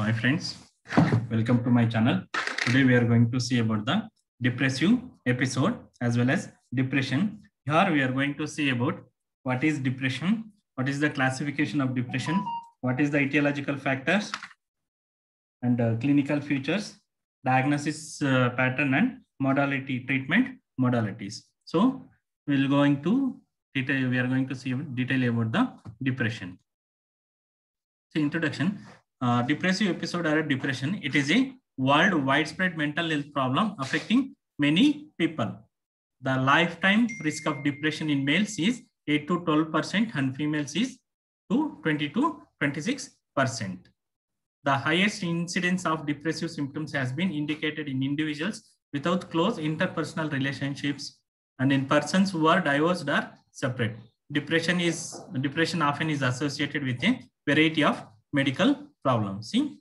Hi friends, welcome to my channel. Today we are going to see about the depressive episode as well as depression. Here we are going to see about what is depression, what is the classification of depression, what is the etiological factors and clinical features, diagnosis pattern and modality treatment modalities. So we are going to see detail about the depression. So introduction. Depressive episode or depression, it is a world widespread mental health problem affecting many people. The lifetime risk of depression in males is 8 to 12% and females is 20 to 26%. The highest incidence of depressive symptoms has been indicated in individuals without close interpersonal relationships and in persons who are divorced or separate. Depression often is associated with a variety of medical problems. See,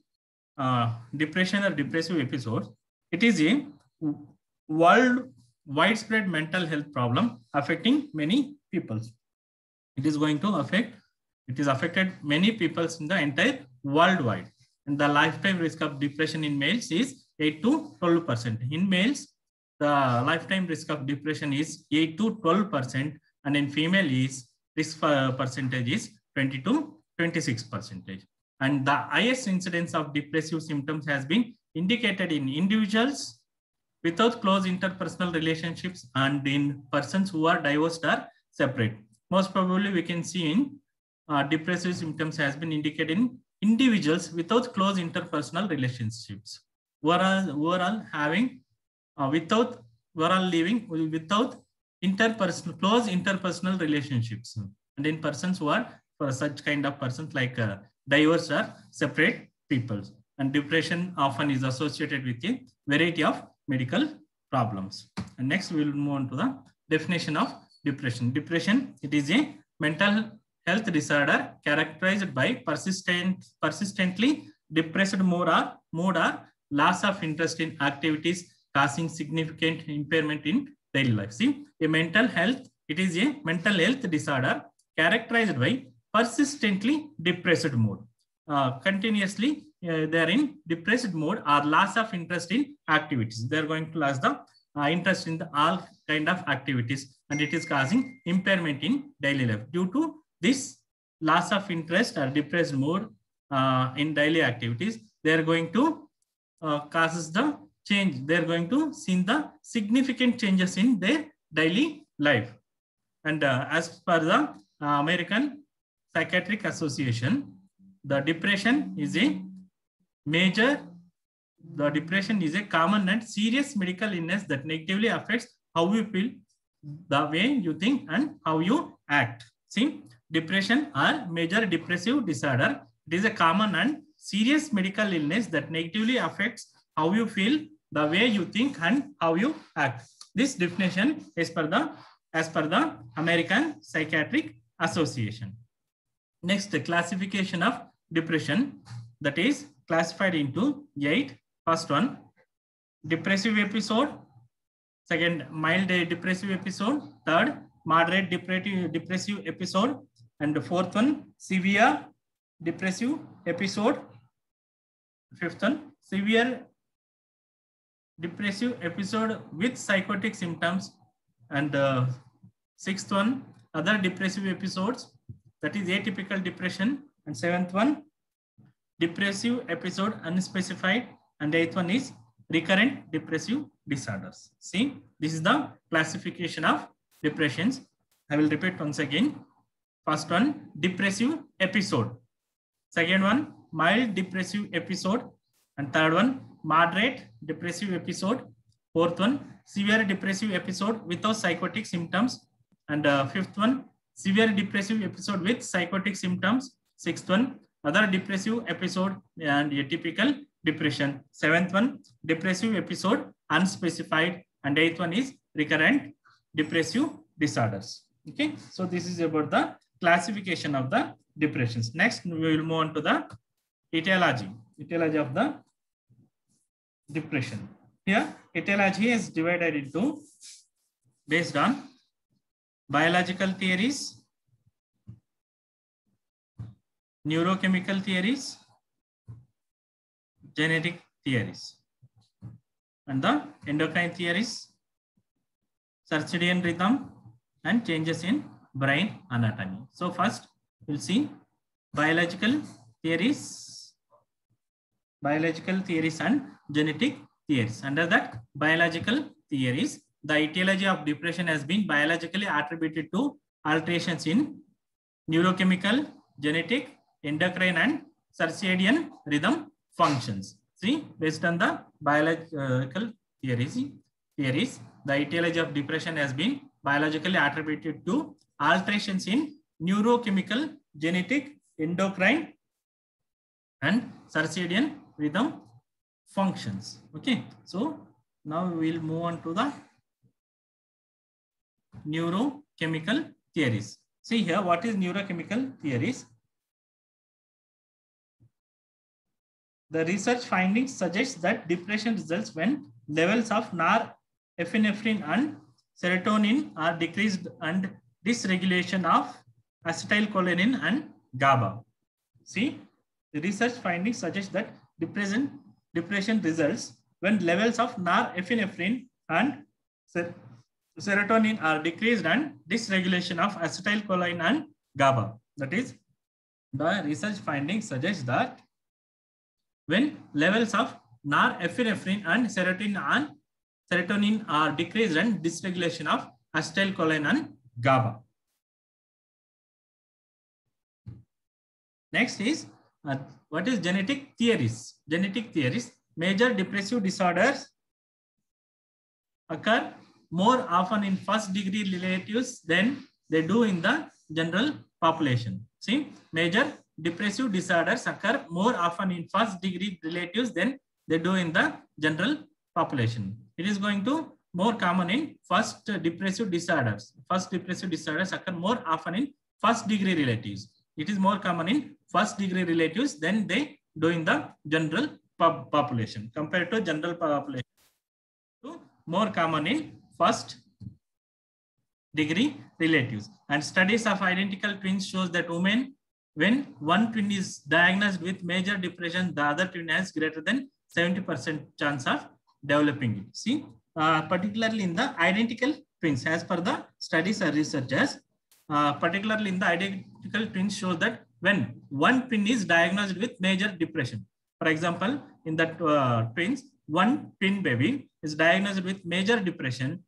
depression or depressive episode, it is a world widespread mental health problem affecting many people. It is affected many people in the entire worldwide. And the lifetime risk of depression in males is 8 to 12%. In males, the lifetime risk of depression is 8 to 12%, and in female is risk percentage is 20 to 26%. And the highest incidence of depressive symptoms has been indicated in individuals without close interpersonal relationships and in persons who are divorced or separate. Most probably we can see in depressive symptoms has been indicated in individuals without close interpersonal relationships, who are living without close interpersonal relationships, and in persons who are for such kind of persons like divorced or separate people. And depression often is associated with a variety of medical problems. And next we will move on to the definition of depression. Depression, it is a mental health disorder characterized by persistently depressed mood or loss of interest in activities causing significant impairment in daily life. See, it is a mental health disorder characterized by persistently depressed mood. Continuously, they are in depressed mode or loss of interest in activities. They are going to lose the interest in all kind of activities, and it is causing impairment in daily life. Due to this loss of interest or depressed mood in daily activities, they are going to causes the change. They are going to see the significant changes in their daily life. And as per the American Psychiatric Association, the depression is a common and serious medical illness that negatively affects how you feel, the way you think, and how you act. See, depression or major depressive disorder, it is a common and serious medical illness that negatively affects how you feel, the way you think, and how you act. This definition is as per the American Psychiatric Association. Next, the classification of depression, that is classified into 8. First one, depressive episode. Second, mild depressive episode. Third, moderate depressive episode. And the fourth one, severe depressive episode. Fifth one, severe depressive episode with psychotic symptoms. And sixth one, other depressive episodes, that is atypical depression. And seventh one, depressive episode unspecified. And eighth one is recurrent depressive disorders. See, this is the classification of depressions. I will repeat once again. First one, depressive episode. Second one, mild depressive episode. And third one, moderate depressive episode. Fourth one, severe depressive episode without psychotic symptoms. And fifth one, severe depressive episode with psychotic symptoms. Sixth one, other depressive episode and atypical depression. Seventh one, depressive episode unspecified. And eighth one is recurrent depressive disorders. Okay, so this is about the classification of the depressions. Next, we will move on to the etiology of the depression. Here, etiology is divided into based on biological theories, neurochemical theories, genetic theories. And the endocrine theories, circadian rhythm, and changes in brain anatomy. So first we'll see biological theories and genetic theories. Under that biological theories, the etiology of depression has been biologically attributed to alterations in neurochemical, genetic, endocrine, and circadian rhythm functions. See, based on the biological theories, the etiology of depression has been biologically attributed to alterations in neurochemical, genetic, endocrine, and circadian rhythm functions. Okay, so now we will move on to the neurochemical theories. See here, what is neurochemical theories? The research findings suggest that depression results when levels of norepinephrine and serotonin are decreased and dysregulation of acetylcholine and GABA. See, the research findings suggest that depression results when levels of norepinephrine and serotonin are decreased and dysregulation of acetylcholine and GABA. That is, the research findings suggest that when levels of norepinephrine and serotonin are decreased and dysregulation of acetylcholine and GABA. Next is what is genetic theories? Genetic theories. Major depressive disorders occur more often in first degree relatives than they do in the general population. See, major depressive disorders occur more often in first degree relatives than they do in the general population. It is going to more common in first depressive disorders. First depressive disorders occur more often in first degree relatives. It is more common in first degree relatives than they do in the general population. Compared to general population, more common in first degree relatives. And studies of identical twins shows that women, when one twin is diagnosed with major depression, the other twin has greater than 70% chance of developing it. See, particularly in the identical twins, as per the studies or researchers, particularly in the identical twins show that when one twin is diagnosed with major depression, for example, in the twins, one twin baby is diagnosed with major depression,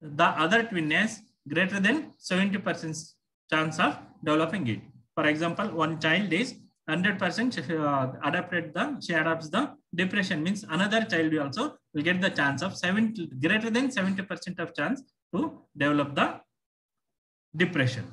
the other twin has greater than 70% chance of developing it. For example, one child is 100% she adopts the depression, means another child also will get the chance of greater than 70% of chance to develop the depression.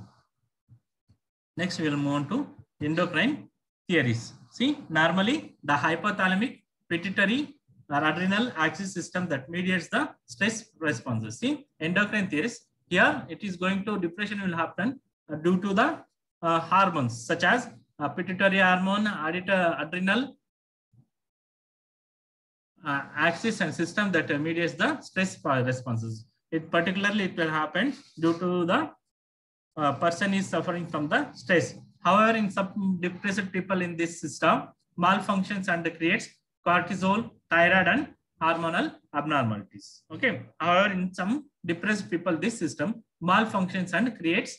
Next, we will move on to endocrine theories. See, normally the hypothalamic, pituitary, or adrenal axis system that mediates the stress responses. See, endocrine theories, here it is going to depression will happen due to the hormones such as pituitary hormone, adrenal axis and system that mediates the stress responses. It particularly it will happen due to the person is suffering from the stress. However, in some depressed people in this system malfunctions and creates cortisol, thyroid, and hormonal abnormalities. Okay. However, in some depressed people, this system malfunctions and creates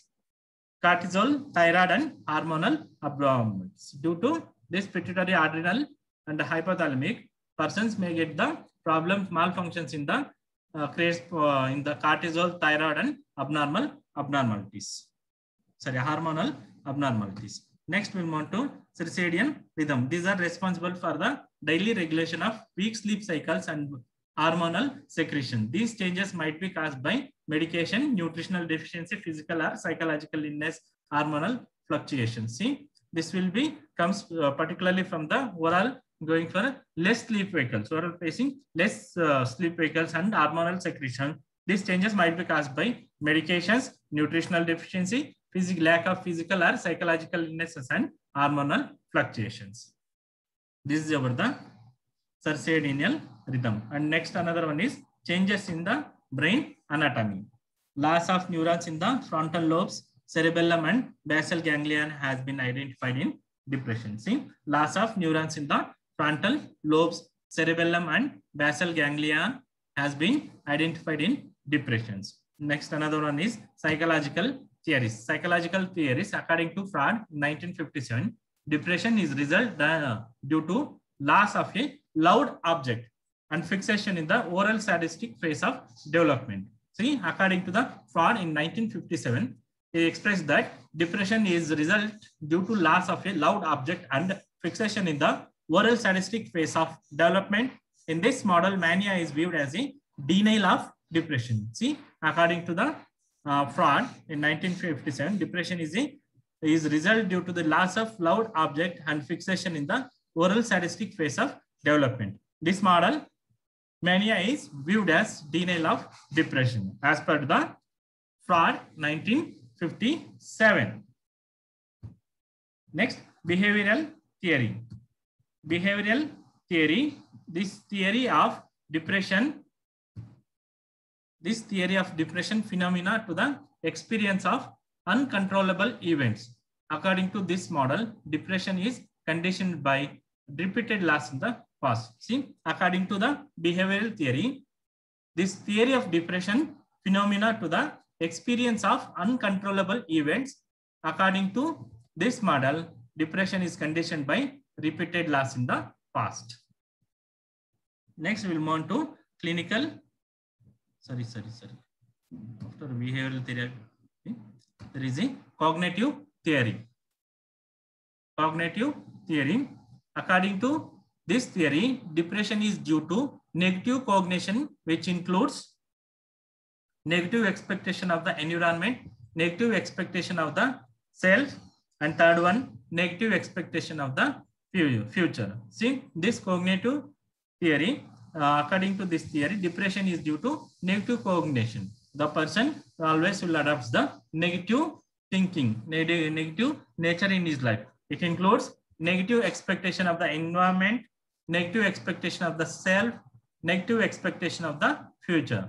cortisol, thyroid, and hormonal abnormalities. Due to this pituitary, adrenal, and hypothalamic, persons may get the problem malfunctions in the creates in the cortisol, thyroid, and abnormalities. Sorry, hormonal abnormalities. Next, we'll move to circadian rhythm. These are responsible for the daily regulation of weak sleep cycles and hormonal secretion. These changes might be caused by medication, nutritional deficiency, physical or psychological illness, hormonal fluctuations. See, this will be comes particularly from the oral going for less sleep vehicles, oral facing less sleep vehicles and hormonal secretion. These changes might be caused by medications, nutritional deficiency, lack of physical or psychological illnesses, and hormonal fluctuations. This is about the circadian rhythm. And next, another one is changes in the brain anatomy. Loss of neurons in the frontal lobes, cerebellum, and basal ganglion has been identified in depression. See, loss of neurons in the frontal lobes, cerebellum, and basal ganglia has been identified in depressions. Next, another one is psychological theories. Psychological theories, according to Freud, 1957, depression is result due to loss of a loud object and fixation in the oral sadistic phase of development. See, according to the Freud in 1957, he expressed that depression is result due to loss of a loud object and fixation in the oral sadistic phase of development. In this model, mania is viewed as a denial of depression. See, according to the Freud in 1957, depression is result due to the loss of loud object and fixation in the oral sadistic phase of development. This model, mania is viewed as denial of depression as per the Freud 1957. Next, behavioral theory. Behavioral theory, this theory of depression phenomena to the experience of uncontrollable events. According to this model, depression is conditioned by repeated loss in the past. See, according to the behavioral theory, this theory of depression phenomena to the experience of uncontrollable events. According to this model, depression is conditioned by repeated loss in the past. Next, we'll move on to clinical. After behavioral theory, there is a cognitive theory. Cognitive theory. According to this theory, depression is due to negative cognition, which includes negative expectation of the environment, negative expectation of the self, and third one, negative expectation of the future. See, this cognitive theory, according to this theory, depression is due to negative cognition. The person always will adopt the negative thinking, negative nature in his life. It includes negative expectation of the environment, negative expectation of the self, negative expectation of the future.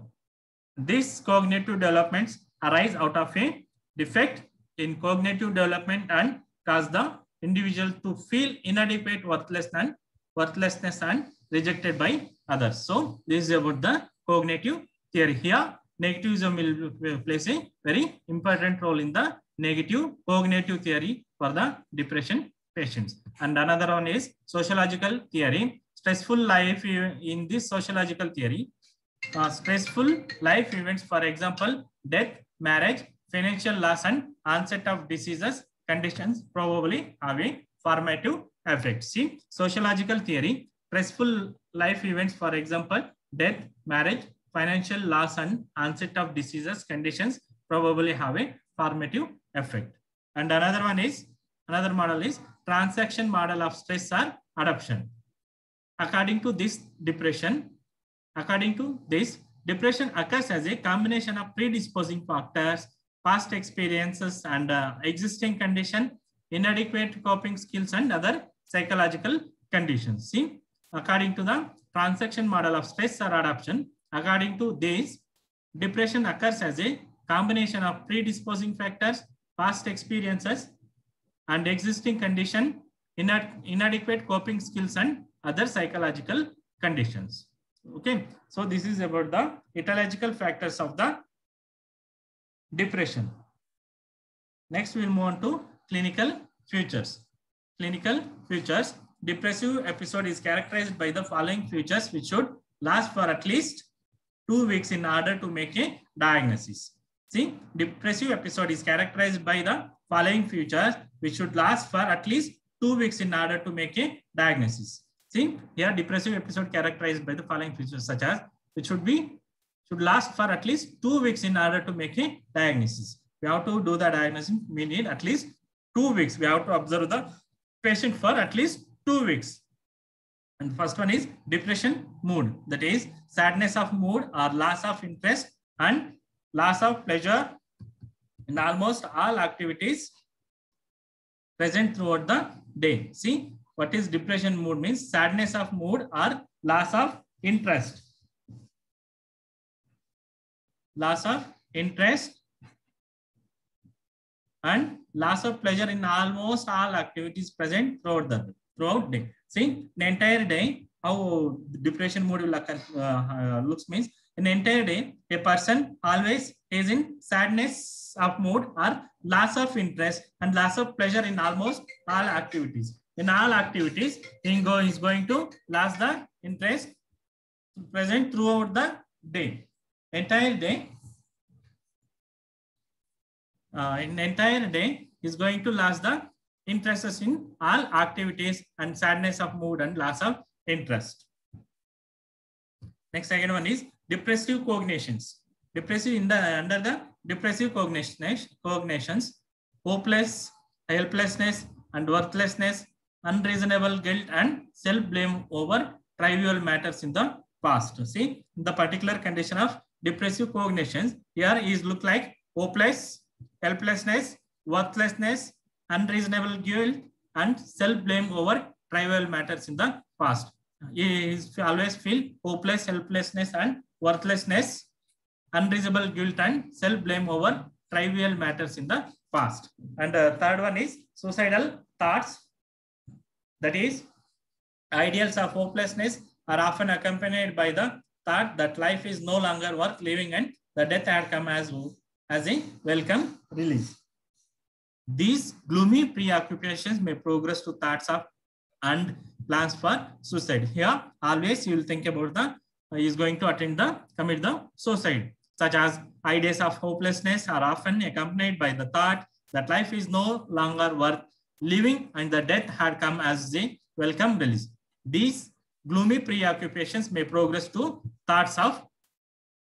These cognitive developments arise out of a defect in cognitive development and cause the individual to feel inadequate, worthlessness and rejected by others. So this is about the cognitive theory. Here, negativism will play a very important role in the negative cognitive theory for the depression patients. And another one is sociological theory. Stressful life in this sociological theory, stressful life events, for example, death, marriage, financial loss, and onset of diseases conditions probably have a formative effect. See, sociological theory, stressful life events, for example, death, marriage, financial loss, and onset of diseases conditions probably have a formative effect. And another model is transaction model of stress or adaptation. According to this, depression occurs as a combination of predisposing factors, past experiences, and existing condition, inadequate coping skills, and other psychological conditions. See, according to the transaction model of stress or adaptation, according to this, depression occurs as a combination of predisposing factors, past experiences, and existing condition, inadequate coping skills, and other psychological conditions. Okay, so this is about the etiological factors of the depression. Next, we'll move on to clinical features. Clinical features. Depressive episode is characterized by the following features, which should last for at least 2 weeks in order to make a diagnosis. See, depressive episode is characterized by the following features, which should last for at least 2 weeks in order to make a diagnosis. See, here depressive episode characterized by the following features, such as it should last for at least 2 weeks in order to make a diagnosis. We have to do the diagnosis. We need at least 2 weeks. We have to observe the patient for at least 2 weeks. And the first one is depression mood. That is sadness of mood or loss of interest and loss of pleasure in almost all activities present throughout the day. See, what is depression mood means? Sadness of mood or loss of interest. Loss of interest and loss of pleasure in almost all activities present throughout the day. throughout day. See, the entire day, how depression mood will looks means in the entire day, a person always is in sadness of mood or loss of interest and loss of pleasure in almost all activities. In all activities, he is going to lose the interest present throughout the day. Entire day, in entire day is going to lose the interest in all activities and sadness of mood and loss of interest. Next, second one is depressive cognitions. Depressive under the depressive cognitions, hopeless, helplessness, and worthlessness, unreasonable guilt, and self-blame over trivial matters in the past. See, the particular condition of depressive cognitions here is look like hopeless, helplessness, worthlessness, unreasonable guilt, and self-blame over trivial matters in the past. He always feel hopeless, helplessness, and worthlessness, unreasonable guilt, and self-blame over trivial matters in the past. And third one is suicidal thoughts. That is, ideals of hopelessness are often accompanied by the thought that life is no longer worth living and the death had come as a welcome release. These gloomy preoccupations may progress to thoughts of and plans for suicide. Here, always you will think about the is going to commit the suicide, such as ideas of hopelessness are often accompanied by the thought that life is no longer worth living and the death had come as a welcome release. These gloomy preoccupations may progress to thoughts of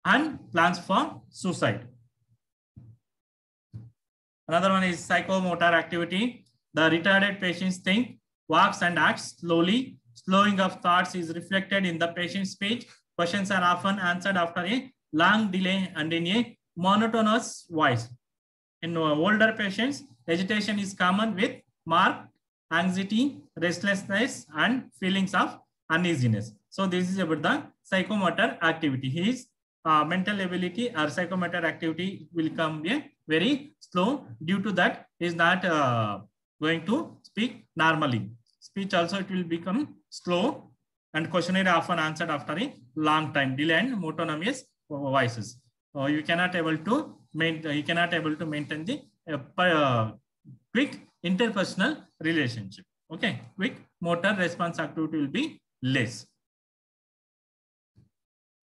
and plans for suicide. Another one is psychomotor activity. The retarded patients think, walks, and acts slowly. Slowing of thoughts is reflected in the patient's speech. Questions are often answered after a long delay and in a monotonous voice. In older patients, agitation is common with marked anxiety, restlessness, and feelings of uneasiness. So this is about the psychomotor activity. His mental ability or psychomotor activity will come very slow. Due to that, he is not going to speak normally. Speech also it will become slow, and questionnaire often answered after a long time delay and monotonous voices. You cannot able to maintain the quick interpersonal relationship. Okay, quick motor response activity will be less.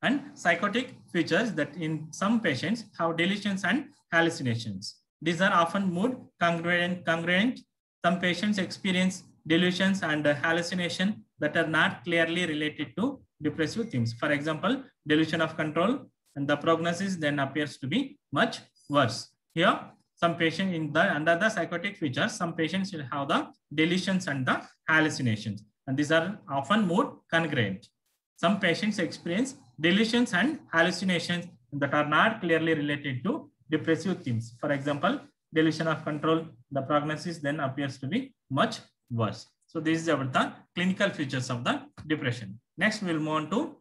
And psychotic features that in some patients have delusions and hallucinations. These are often mood congruent. Some patients experience delusions and hallucination that are not clearly related to depressive themes. For example, delusion of control, and the prognosis then appears to be much worse. Here, some patients under the psychotic features, some patients will have the delusions and the hallucinations, and these are often mood congruent. Some patients experience delusions and hallucinations that are not clearly related to depressive themes. For example, delusion of control, the prognosis then appears to be much worse. So this is about the clinical features of the depression. Next, we'll move on to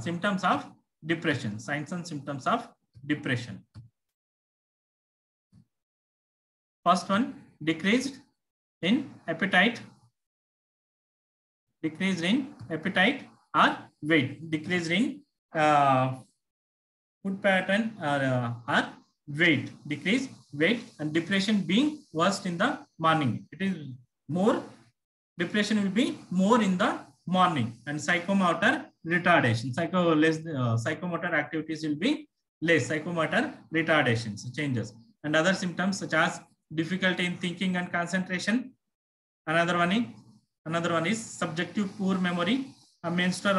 symptoms of depression, signs and symptoms of depression. First one, decreased in appetite or weight, decreased in food pattern or weight, decreased weight, and depression being worst in the morning. It is more, depression will be more in the morning, and psychomotor retardation, psychomotor activities will be less, psychomotor retardations changes, and other symptoms such as difficulty in thinking and concentration. Another one is subjective poor memory, menstrual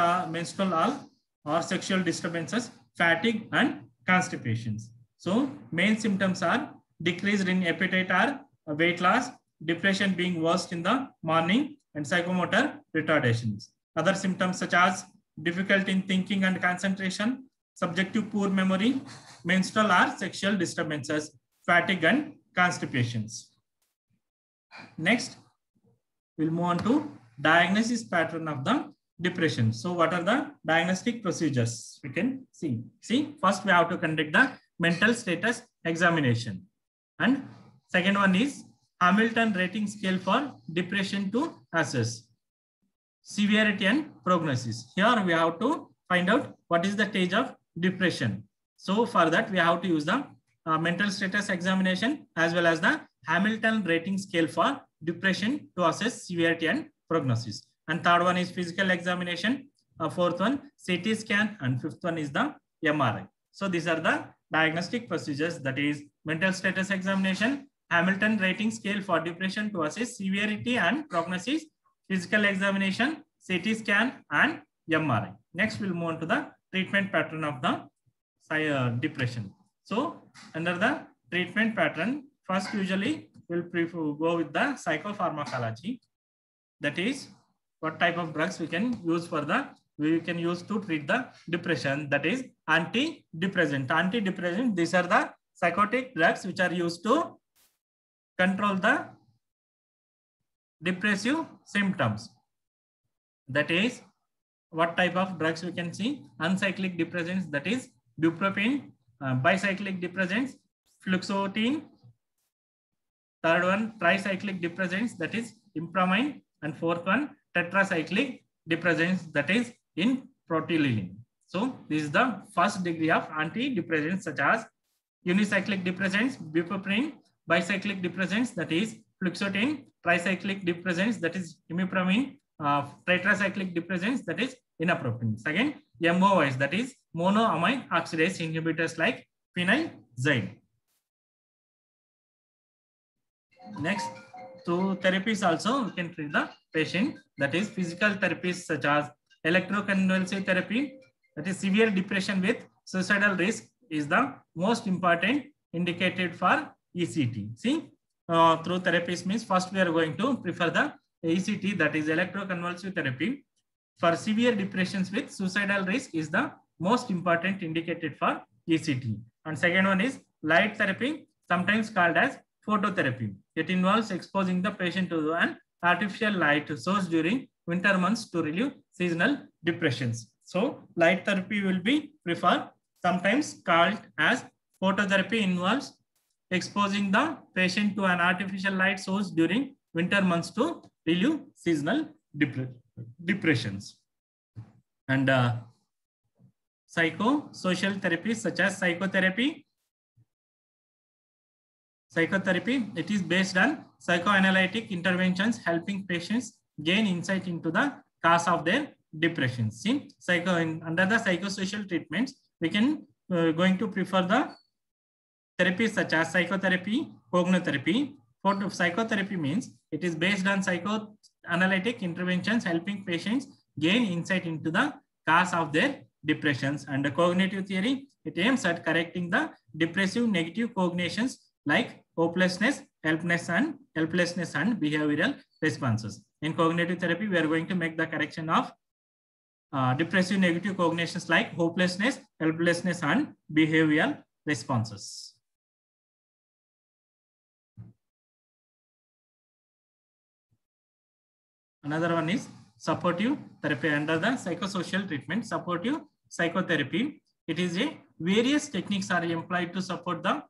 or sexual disturbances, fatigue, and constipations. So main symptoms are decreased in appetite or weight loss, depression being worst in the morning, and psychomotor retardations. Other symptoms such as difficulty in thinking and concentration, subjective poor memory, menstrual or sexual disturbances, fatigue, and constipations. Next, we'll move on to diagnosis pattern of the depression. So what are the diagnostic procedures? We can see. First we have to conduct the mental status examination. And second one is Hamilton rating scale for depression to assess severity and prognosis. Here we have to find out what is the stage of depression. So for that we have to use the mental status examination as well as the Hamilton rating scale for depression to assess severity and prognosis. And third one is physical examination. Fourth one, CT scan, and fifth one is the MRI. So these are the diagnostic procedures, that is mental status examination, Hamilton rating scale for depression to assess severity and prognosis, physical examination, CT scan, and MRI. Next, we'll move on to the treatment pattern of the depression. So under the treatment pattern, first usually we'll go with the psychopharmacology. That is what type of drugs we can use to treat the depression. That is antidepressant. Antidepressant, these are the psychotic drugs which are used to control the depressive symptoms. That is what type of drugs we can see. Uncyclic depressants, that is bupropion. Bicyclic depressants, fluoxetine. Third one, tricyclic depressants, that is impramine. And fourth one, tetracyclic depressants, that is in protilene. So this is the first degree of antidepressants, such as unicyclic depressants, bupropion, bicyclic depressants, that is fluoxetine, tricyclic depressants, that is imipramine, tetracyclic depressants, that is inapropion. Second, MOIs, that is monoamine oxidase inhibitors like phenylzine. Next, through therapies also we can treat the patient, that is physical therapies such as electroconvulsive therapy, that is severe depression with suicidal risk is the most important indicated for ECT. See, through therapies means first we are going to prefer the ECT, that is electroconvulsive therapy. For severe depressions with suicidal risk is the most important indicated for ECT. And second one is light therapy, sometimes called as phototherapy. It involves exposing the patient to an artificial light source during winter months to relieve seasonal depressions. So light therapy will be preferred, sometimes called as phototherapy, involves exposing the patient to an artificial light source during winter months to relieve seasonal depressions. And psychosocial therapies such as psychotherapy. Psychotherapy, it is based on psychoanalytic interventions helping patients gain insight into the cause of their depression. See, under the psychosocial treatments, we can going to prefer the therapies such as psychotherapy, cognotherapy. Psychotherapy means it is based on psychoanalytic interventions helping patients gain insight into the cause of their depressions. And the cognitive theory, it aims at correcting the depressive negative cognitions like hopelessness, helplessness, and behavioral responses. In cognitive therapy, we are going to make the correction of depressive negative cognitions like hopelessness, helplessness, and behavioral responses. Another one is supportive therapy. Under the psychosocial treatment, supportive psychotherapy, it is a various techniques are employed to support the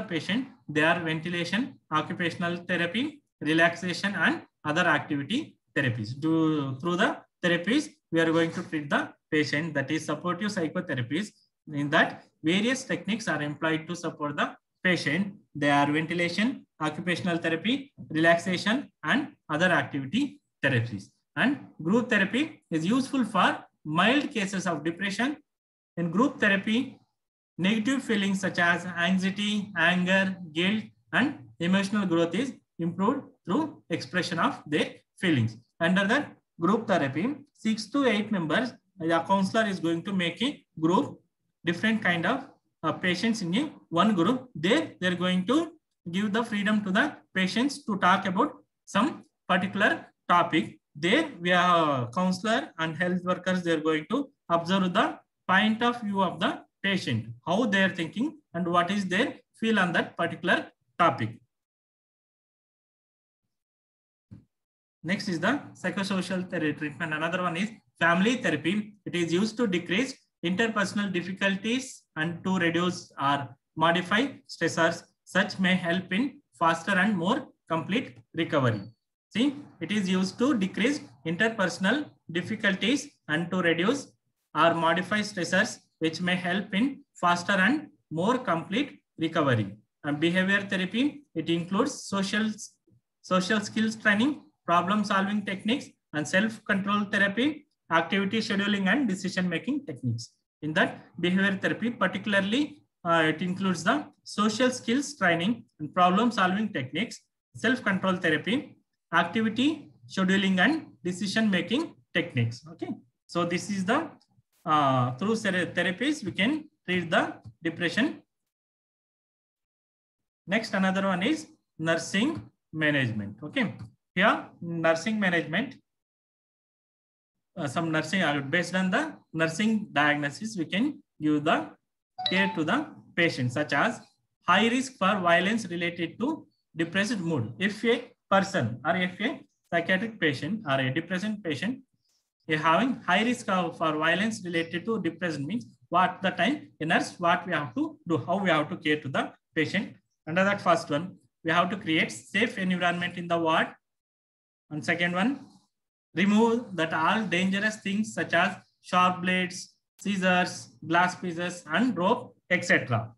patient. They are ventilation, occupational therapy, relaxation, and other activity therapies. Through the therapies, we are going to treat the patient, that is supportive psychotherapies. In that, various techniques are employed to support the patient. They are ventilation, occupational therapy, relaxation, and other activity therapies. And group therapy is useful for mild cases of depression. In group therapy, negative feelings such as anxiety, anger, guilt, and emotional growth is improved through expression of their feelings. Under that group therapy, 6 to 8 members, the counselor is going to make a group, different kind of patients in a one group. They are going to give the freedom to the patients to talk about some particular topic. There we are counselor and health workers, they are going to observe the point of view of the patient, how they are thinking and what is their feel on that particular topic. Next is the psychosocial treatment. Another one is family therapy. It is used to decrease interpersonal difficulties and to reduce or modify stressors. Such may help in faster and more complete recovery. See, it is used to decrease interpersonal difficulties and to reduce or modify stressors, which may help in faster and more complete recovery. And behavior therapy, it includes social skills training, problem solving techniques, and self-control therapy, activity scheduling, and decision-making techniques. In that behavior therapy, particularly, it includes the social skills training and problem solving techniques, self-control therapy, activity scheduling, and decision-making techniques. Okay. So this is the, through therapies, we can treat the depression. Next, another one is nursing management. Okay. Here, nursing management, some nursing, based on the nursing diagnosis, we can give the care to the patient, such as high risk for violence related to depressed mood. If a person or if a psychiatric patient or a depression patient is having high risk for violence related to depression, means what the time a nurse, what we have to do, how we have to care to the patient. Under that first one, we have to create safe environment in the ward. And second one, remove that all dangerous things such as sharp blades, scissors, glass pieces, and rope, etc.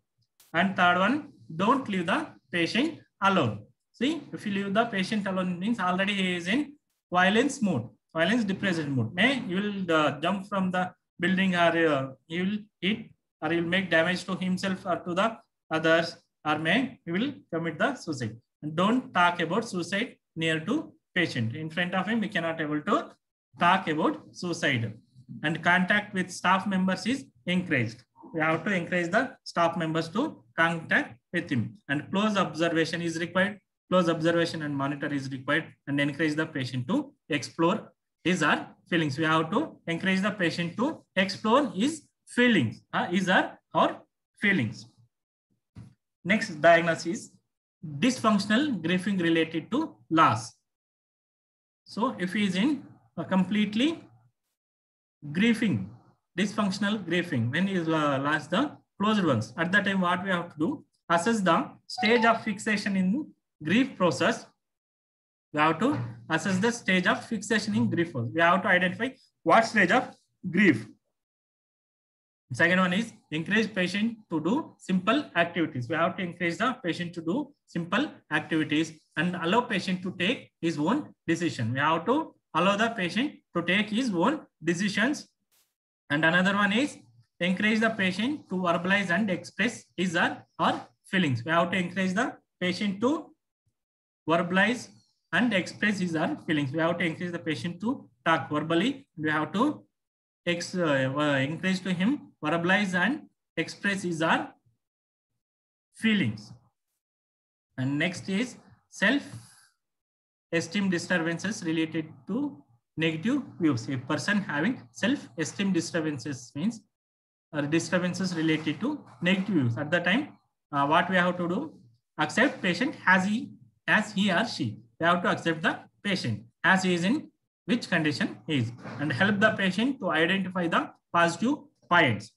And third one, don't leave the patient alone. See, if you leave the patient alone, means already he is in violence mood, violence depressed mood. May you will jump from the building, or you will hit, or you will make damage to himself or to the others, or may he will commit the suicide. And don't talk about suicide near to patient. In front of him, we cannot able to talk about suicide. And contact with staff members is encouraged. We have to encourage the staff members to contact with him. And close observation is required. Close observation and monitor is required, and encourage the patient to explore his or feelings. We have to encourage the patient to explore his feelings, his or feelings. Next diagnosis, dysfunctional grieving related to loss. So if he is in a completely grieving, dysfunctional grieving, when he is lost the closed ones, at that time what we have to do, assess the stage of fixation in grief process. We have to assess the stage of fixation in grief process. We have to identify what stage of grief. Second one is encourage patient to do simple activities. We have to encourage the patient to do simple activities and allow patient to take his own decision. We have to allow the patient to take his own decisions. And another one is encourage the patient to verbalize and express his or her feelings. We have to encourage the patient to verbalize and express his or her feelings. We have to encourage the patient to talk verbally. We have to encourage to him verbalize and express his or her feelings. And next is self-esteem disturbances related to negative views. A person having self-esteem disturbances means disturbances related to negative views. At the time, what we have to do, accept patient as he or she. We have to accept the patient as he is in which condition he is, and help the patient to identify the positive points.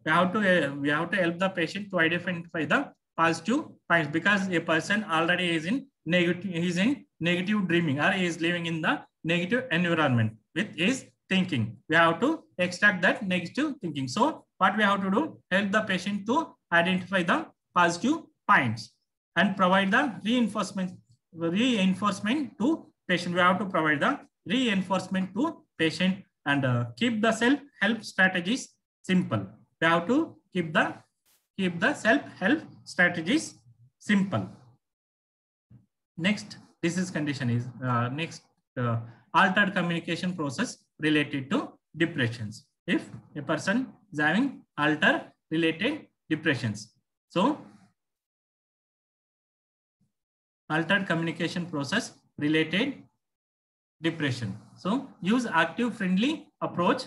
We have to help the patient to identify the positive points, because a person already is in negative dreaming, or he is living in the negative environment with his thinking. We have to extract that negative thinking. So what we have to do, help the patient to identify the positive points and provide the reinforcement to patient. We have to provide the reinforcement to patient and keep the self-help strategies simple. We have to keep the self-help strategies simple. Next, disease condition is altered communication process related to depressions. If a person is having altered related depressions, so altered communication process related depression. So use active friendly approach.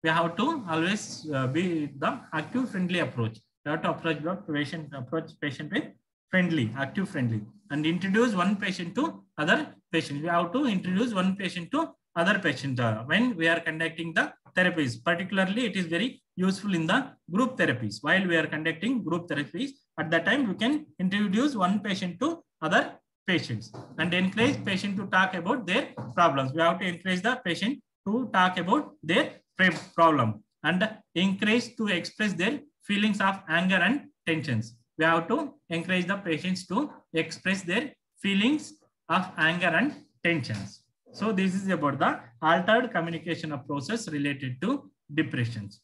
We have to always be the active friendly approach. We have to approach patient with friendly, active friendly, and introduce one patient to other patient. We have to introduce one patient to other patient when we are conducting the therapies. Particularly, it is very useful in the group therapies. While we are conducting group therapies, at that time we can introduce one patient to other patients and encourage patient to talk about their problems. We have to encourage the patient to talk about their problem and encourage to express their feelings of anger and tensions. We have to encourage the patients to express their feelings of anger and tensions. So this is about the altered communication approaches related to depressions.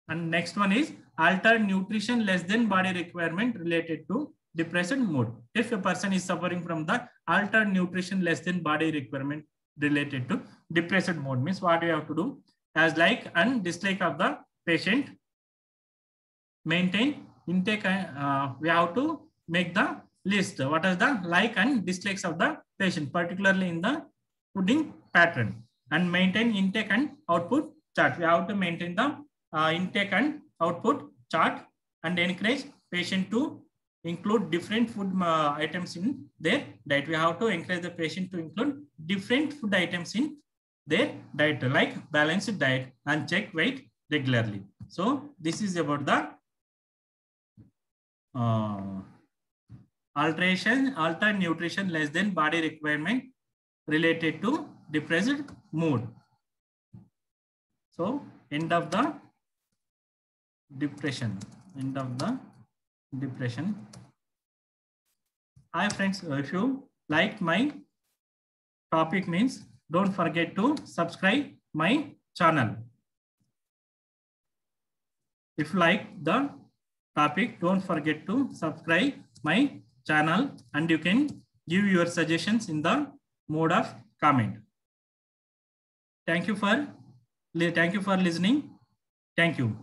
And next one is altered nutrition less than body requirement related to depressed mood. If a person is suffering from the altered nutrition less than body requirement related to depressed mood, means what we have to do as like and dislike of the patient, maintain intake. We have to make the list. What is the like and dislikes of the patient, particularly in the fooding pattern, and maintain intake and output chart. We have to maintain the intake and output chart and encourage patient to include different food items in their diet. We have to encourage the patient to include different food items in their diet, like balanced diet, and check weight regularly. So this is about the altered nutrition less than body requirement related to depressed mood. So end of the depression. Hi friends, if you like my topic, means don't forget to subscribe my channel. If you like the topic, don't forget to subscribe my channel, and you can give your suggestions in the mode of comment. Thank you for listening. Thank you.